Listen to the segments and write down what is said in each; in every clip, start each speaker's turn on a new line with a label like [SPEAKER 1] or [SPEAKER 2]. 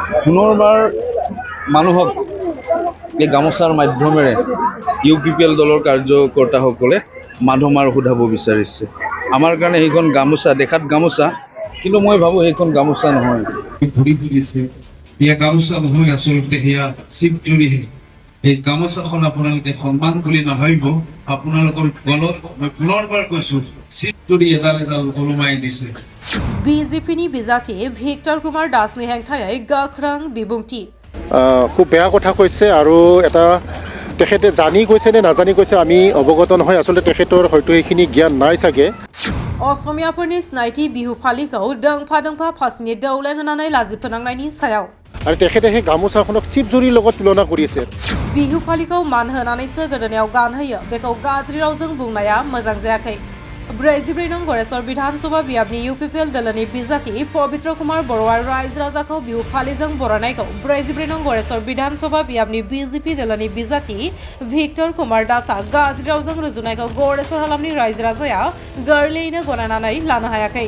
[SPEAKER 1] পুনৰবাৰ মানুহক এই গামোচাৰ মাধ্যমেৰে UPPL দলৰ কাৰ্যকৰ্তাসকলে মাধমাৰ সোধাব বিচাৰিছে। আমাৰ কাৰণে সেইখন গামোচা দেখাত গামোচা, কিন্তু মই ভাবোঁ সেইখন গামোচা নহয়।
[SPEAKER 2] ঘূৰি ফুৰিছে সেয়া গামোচা নহয়, আচলতে সেয়া চিপজুৰিহে। এই গামোচাখন আপোনালোকে সন্মান কৰি নাভাবিব। আপোনালোকৰ গলত মই পুনৰবাৰ কৈছোঁ, চিপজুৰি এডাল এডাল ওলমাই দিছে।
[SPEAKER 3] BJP-ni bijati Victor Kumar Das ni hengthai gakrang bibungti
[SPEAKER 4] খুব বেয়া কথা কৈছে আৰু এটা তেখেতে জানি কৈছে নে নাজানি কৈছে আমি অৱগত নহয়। আচলতে তেখেতৰ হয়তো এইখিনি জ্ঞান নাই চাগে।
[SPEAKER 3] असमियाफोरनि सिनायथि बिहु फालिखौ दोंफा दोंफा फासिनि दौलें होनानै लाजि फोनांनायनि सायाव
[SPEAKER 4] আৰু तेखেते সেই गामोसाखनक चिपजुरिर লগত तुलना কৰিছে।
[SPEAKER 3] बिहु फालिखौ मान होनानैसो गोदोनायाव गानहोयो, बेखौ गाज्रि रावजों बुंनाया मोजां जायाखै। 44 नं गरेश्वर विधानसभा बियाबनि UPPL दलनि बिजाथि पवित्र कुमार बर'आ रायजो राजाखौ बिहु फालिजों बरायनायखौ 44 नं गरेश्वर विधानसभा बियाबनि BJP दलनि बिजाथि भिक्टर कुमार दासआ गाज्रि रावजों रुजुनायखौ गरेश्वर हालामनि रायजो राजाया गोरलैयैनो गनायनानै लानो हायाखै।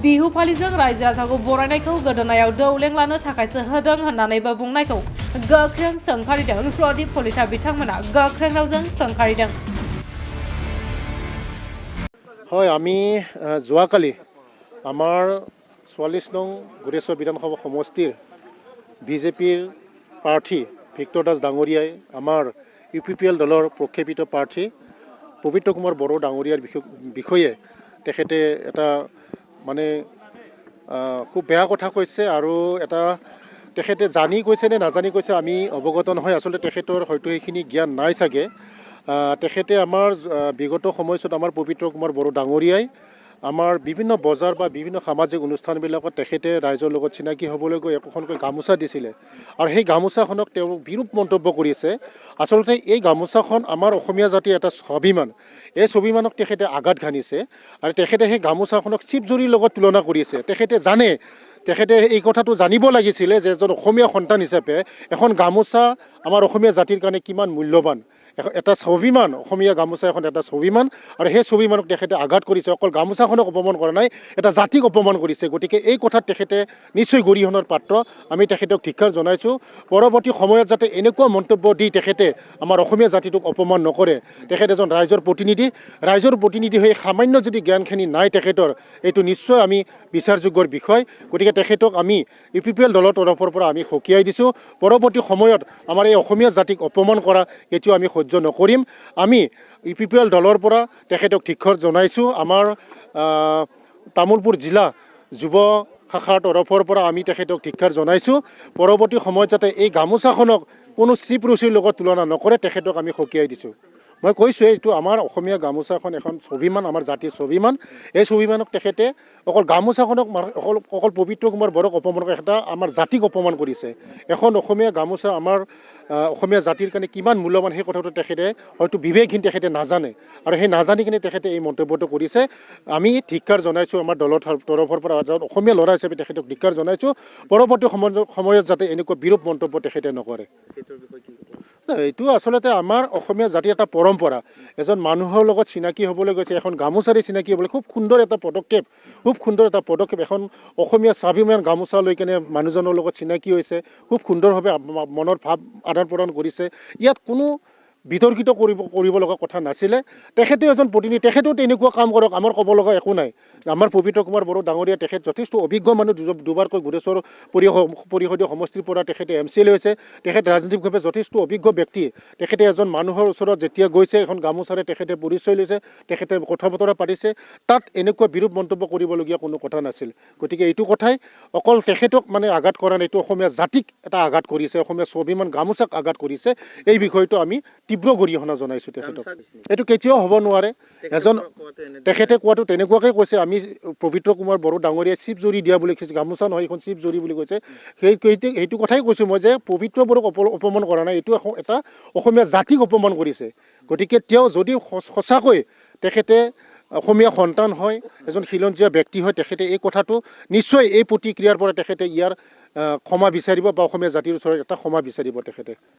[SPEAKER 3] बिहु फालिजों रायजो राजाखौ बरायनायखौ गोदोनायाव दौलें लानो थाखायसो होदों होननानैबो बुंनायखौ गोख्रों सोंखारिदों प्रदीप कलिता बिथांमोना गोख्रों रावजों सोंखारिदों।
[SPEAKER 4] হয়, আমি যোৱাকালি আমাৰ 44 নং গুৰেশ্বৰ বিধানসভা সমষ্টিৰ BJPৰ প্ৰাৰ্থী ভিক্টৰ দাস ডাঙৰীয়াই আমাৰ UPPL দলৰ প্ৰক্ষেপিত প্ৰাৰ্থী পবিত্ৰ কুমাৰ বড়ো ডাঙৰীয়াৰ বিষয়ে তেখেতে এটা মানে খুব বেয়া কথা কৈছে আৰু এটা তেখেতে জানি কৈছে নে নাজানি কৈছে আমি অৱগত নহয়। আচলতে তেখেতৰ হয়তো এইখিনি জ্ঞান নাই চাগে। তেখেতে আমাৰ বিগত সময়ছোৱাত আমাৰ পবিত্ৰ কুমাৰ বড়ো ডাঙৰীয়াই আমাৰ বিভিন্ন বজাৰ বা বিভিন্ন সামাজিক অনুষ্ঠানবিলাকত তেখেতে ৰাইজৰ লগত চিনাকি হ'বলৈ গৈ একোখনকৈ গামোচা দিছিলে আৰু সেই গামোচাখনক তেওঁ বিৰূপ মন্তব্য কৰিছে। আচলতে এই গামোচাখন আমাৰ অসমীয়া জাতিৰ এটা স্বাভিমান, এই স্বাভিমানক তেখেতে আঘাত ঘানিছে আৰু তেখেতে সেই গামোচাখনক চিপজুৰিৰ লগত তুলনা কৰিছে। তেখেতে জানে, তেখেতে এই কথাটো জানিব লাগিছিলে যে এজন অসমীয়া সন্তান হিচাপে এখন গামোচা আমাৰ অসমীয়া জাতিৰ কাৰণে কিমান মূল্যৱান। এটা স্বাভিমান, অসমীয়া গামোচা এখন এটা স্বাভিমান আৰু সেই স্বাভিমানক তেখেতে আঘাত কৰিছে। অকল গামোচাখনক অপমান কৰা নাই, এটা জাতিক অপমান কৰিছে। গতিকে এই কথাত তেখেতে নিশ্চয় গৰিহণাৰ পাত্ৰ। আমি তেখেতক ধিক্কাৰ জনাইছোঁ। পৰৱৰ্তী সময়ত যাতে এনেকুৱা মন্তব্য দি তেখেতে আমাৰ অসমীয়া জাতিটোক অপমান নকৰে। তেখেত এজন ৰাইজৰ প্ৰতিনিধি হৈ সামান্য যদি জ্ঞানখিনি নাই তেখেতৰ, এইটো নিশ্চয় আমি বিচাৰযোগ্যৰ বিষয়। গতিকে তেখেতক আমি UPPL দলৰ তৰফৰ পৰা আমি সকীয়াই দিছোঁ। পৰৱৰ্তী সময়ত আমাৰ এই অসমীয়া জাতিক অপমান কৰা এইটো আমি সহ্য নকৰিম। আমি UPPL দলৰ পৰা তেখেতক ধিক্কাৰ জনাইছোঁ। আমাৰ তামোলপুৰ জিলা যুৱ শাখাৰ তৰফৰ পৰা আমি তেখেতক ধিক্কাৰ জনাইছোঁ। পৰৱৰ্তী সময়ত যাতে এই গামোচাখনক কোনো চিপ ৰুচিৰ লগত তুলনা নকৰে, তেখেতক আমি সকীয়াই দিছোঁ। মই কৈছোঁ এইটো আমাৰ অসমীয়া গামোচাখন এখন স্বাভিমান, আমাৰ জাতিৰ স্বাভিমান। এই স্বাভিমানক তেখেতে অকল গামোচাখনক অকল পবিত্ৰ কুমাৰ বড়োক অপমান কৰে, এটা আমাৰ জাতিক অপমান কৰিছে। এখন অসমীয়া গামোচা আমাৰ অসমীয়া জাতিৰ কাৰণে কিমান মূল্যৱান সেই কথাটো তেখেতে হয়তো বিবেকহীন, তেখেতে নাজানে আৰু সেই নাজানি কিনে তেখেতে এই মন্তব্যটো কৰিছে। আমি ধিক্কাৰ জনাইছোঁ আমাৰ দলৰ তৰফৰ পৰা, অসমীয়া ল'ৰা হিচাপে তেখেতক ধিক্কাৰ জনাইছোঁ। পৰৱৰ্তী সময়ত যাতে এনেকুৱা বিৰূপ মন্তব্য তেখেতে নকৰে। এইটো আচলতে আমাৰ অসমীয়া জাতিৰ এটা পৰম্পৰা। এজন মানুহৰ লগত চিনাকি হ'বলৈ গৈছে, এখন গামোচাৰে চিনাকি হ'বলৈ খুব সুন্দৰ এটা পদক্ষেপ, এখন অসমীয়া স্বাভিমান গামোচা লৈ কেনে মানুহজনৰ লগত চিনাকি হৈছে, খুব সুন্দৰভাৱে মনৰ ভাৱ আদান প্ৰদান কৰিছে। ইয়াত কোনো বিতৰ্কিত কৰিব লগা কথা নাছিলে। তেখেতেও এজন প্ৰতিনিধি, তেখেতেও তেনেকুৱা কাম কৰক, আমাৰ ক'ব লগা একো নাই। আমাৰ পবিত্ৰ কুমাৰ বড়ো ডাঙৰীয়া তেখেত যথেষ্ট অভিজ্ঞ মানুহ, দুবাৰকৈ গুৰেশ্বৰ পৰিষদীয় সমষ্টিৰ পৰা তেখেতে MCL হৈছে। তেখেত ৰাজনৈতিকভাৱে যথেষ্ট অভিজ্ঞ ব্যক্তি। তেখেতে এজন মানুহৰ ওচৰত যেতিয়া গৈছে, এখন গামোচাৰে তেখেতে পৰিচয় লৈছে, তেখেতে কথা বতৰা পাতিছে, তাত এনেকুৱা বিৰূপ মন্তব্য কৰিবলগীয়া কোনো কথা নাছিল। গতিকে এইটো কথাই অকল তেখেতক মানে আঘাত কৰা নাই, এইটো অসমীয়া জাতিক এটা আঘাত কৰিছে, অসমীয়া স্বাভিমান গামোচাক আঘাত কৰিছে। এই বিষয়টো আমি তীব্ৰ গৰিহণা জনাইছোঁ তেখেতক। এইটো কেতিয়াও হ'ব নোৱাৰে। তেখেতে কোৱাটো তেনেকুৱাকৈ কৈছে, আমি পবিত্ৰ কুমাৰ বড়ো ডাঙৰীয়াই চিপ জৰি দিয়া বুলি কৈছে, গামোচা নহয় এইখন চিপ জৰি বুলি কৈছে। সেইটো কথাই কৈছোঁ মই যে পবিত্ৰ বড়োক অপমান কৰা নাই, এইটো এটা অসমীয়া জাতিক অপমান কৰিছে। গতিকে তেওঁ যদি সঁচাকৈ তেখেতে অসমীয়া সন্তান হয়, এজন খিলঞ্জীয়া ব্যক্তি হয়, তেখেতে এই কথাটো নিশ্চয় এই প্ৰতিক্ৰিয়াৰ পৰা তেখেতে ইয়াৰ ক্ষমা বিচাৰিব বা অসমীয়া জাতিৰ ওচৰত এটা ক্ষমা বিচাৰিব তেখেতে।